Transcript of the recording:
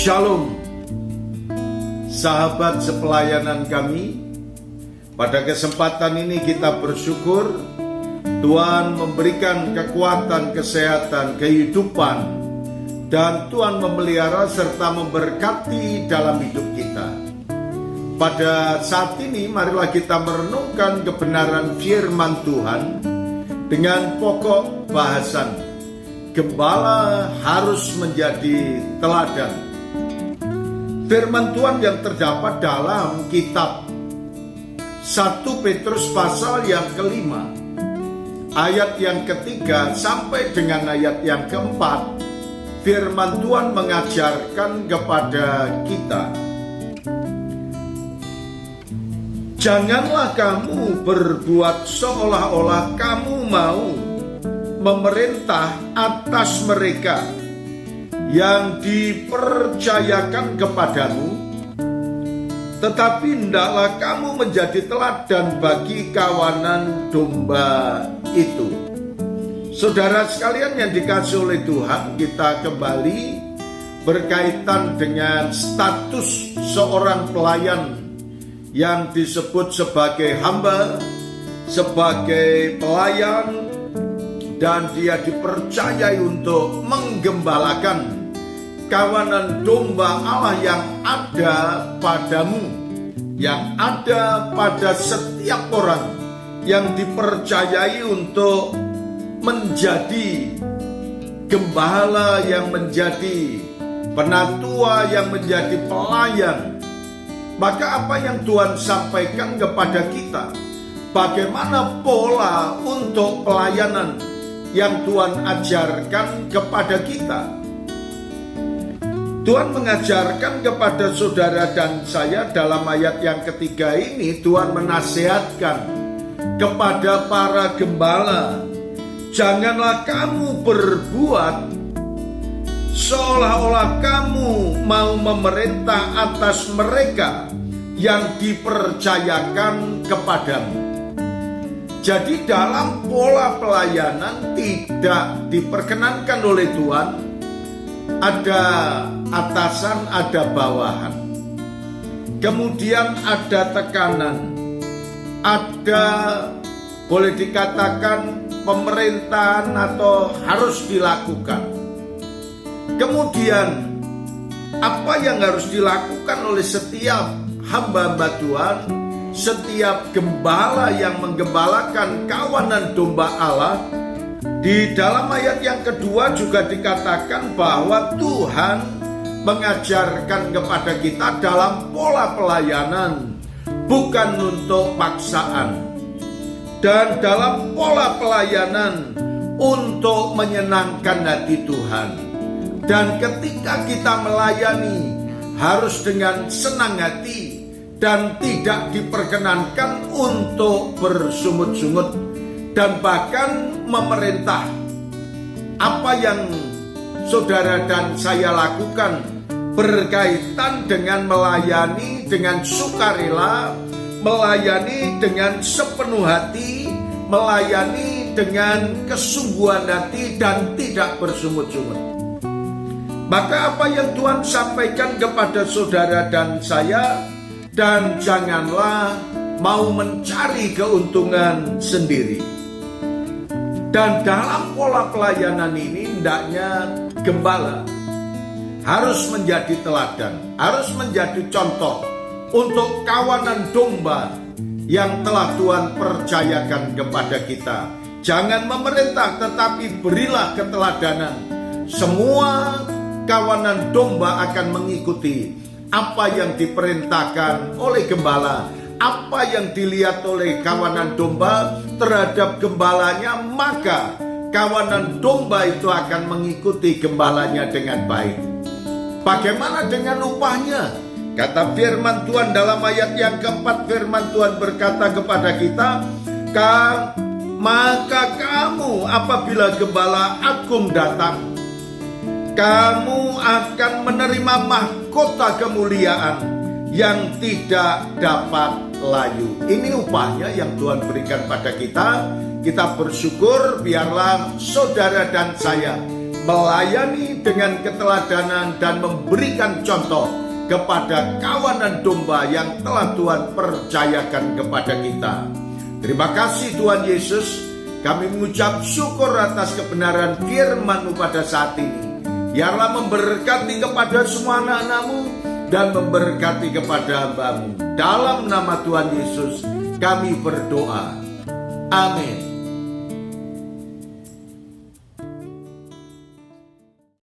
Shalom, sahabat sepelayanan kami. Pada kesempatan ini kita bersyukur Tuhan memberikan kekuatan, kesehatan, kehidupan, dan Tuhan memelihara serta memberkati dalam hidup kita. Pada saat ini marilah kita merenungkan kebenaran firman Tuhan dengan pokok bahasan gembala harus menjadi teladan. Firman Tuhan yang terdapat dalam kitab 1 Petrus pasal yang kelima, ayat yang ketiga sampai dengan ayat yang keempat. Firman Tuhan mengajarkan kepada kita, janganlah kamu berbuat seolah-olah kamu mau memerintah atas mereka yang dipercayakan kepadamu, tetapi hendaklah kamu menjadi teladan bagi kawanan domba itu. Saudara sekalian yang dikasihi oleh Tuhan, kita kembali berkaitan dengan status seorang pelayan yang disebut sebagai hamba, sebagai pelayan, dan dia dipercayai untuk menggembalakan kawanan domba Allah yang ada padamu, yang ada pada setiap orang yang dipercayai untuk menjadi gembala, yang menjadi penatua, yang menjadi pelayan. Maka apa yang Tuhan sampaikan kepada kita, bagaimana pola untuk pelayanan yang Tuhan ajarkan kepada kita. Tuhan mengajarkan kepada saudara dan saya dalam ayat yang ketiga ini. Tuhan menasihatkan kepada para gembala, janganlah kamu berbuat seolah-olah kamu mau memerintah atas mereka yang dipercayakan kepadamu. Jadi dalam pola pelayanan tidak diperkenankan oleh Tuhan ada atasan, ada bawahan, kemudian ada tekanan, ada boleh dikatakan pemerintahan atau harus dilakukan. Kemudian apa yang harus dilakukan oleh setiap hamba-hamba Tuhan, setiap gembala yang menggembalakan kawanan domba Allah. Di dalam ayat yang kedua juga dikatakan bahwa Tuhan mengajarkan kepada kita dalam pola pelayanan, bukan untuk paksaan, dan dalam pola pelayanan untuk menyenangkan hati Tuhan. Dan ketika kita melayani harus dengan senang hati dan tidak diperkenankan untuk bersungut-sungut dan bahkan memerintah. Apa yang saudara dan saya lakukan berkaitan dengan melayani dengan sukarela, melayani dengan sepenuh hati, melayani dengan kesungguhan hati dan tidak bersungut-sungut. Maka apa yang Tuhan sampaikan kepada saudara dan saya, dan janganlah mau mencari keuntungan sendiri. Dan dalam pola pelayanan ini hendaknya gembala harus menjadi teladan, harus menjadi contoh untuk kawanan domba yang telah Tuhan percayakan kepada kita. Jangan memerintah, tetapi berilah keteladanan. Semua kawanan domba akan mengikuti apa yang diperintahkan oleh gembala. Apa yang dilihat oleh kawanan domba terhadap gembalanya, maka kawanan domba itu akan mengikuti gembalanya dengan baik. Bagaimana dengan upahnya? Kata firman Tuhan dalam ayat yang keempat, firman Tuhan berkata kepada kita, maka kamu apabila gembala agung datang, kamu akan menerima mahkota kemuliaan yang tidak dapat layu. Ini upahnya yang Tuhan berikan pada kita. Kita bersyukur, biarlah saudara dan saya melayani dengan keteladanan dan memberikan contoh kepada kawanan domba yang telah Tuhan percayakan kepada kita. Terima kasih Tuhan Yesus, kami mengucap syukur atas kebenaran firman-Mu pada saat ini. Biarlah memberkati kepada semua anak-anak-Mu dan memberkati kepada hamba-Mu. Dalam nama Tuhan Yesus kami berdoa. Amin.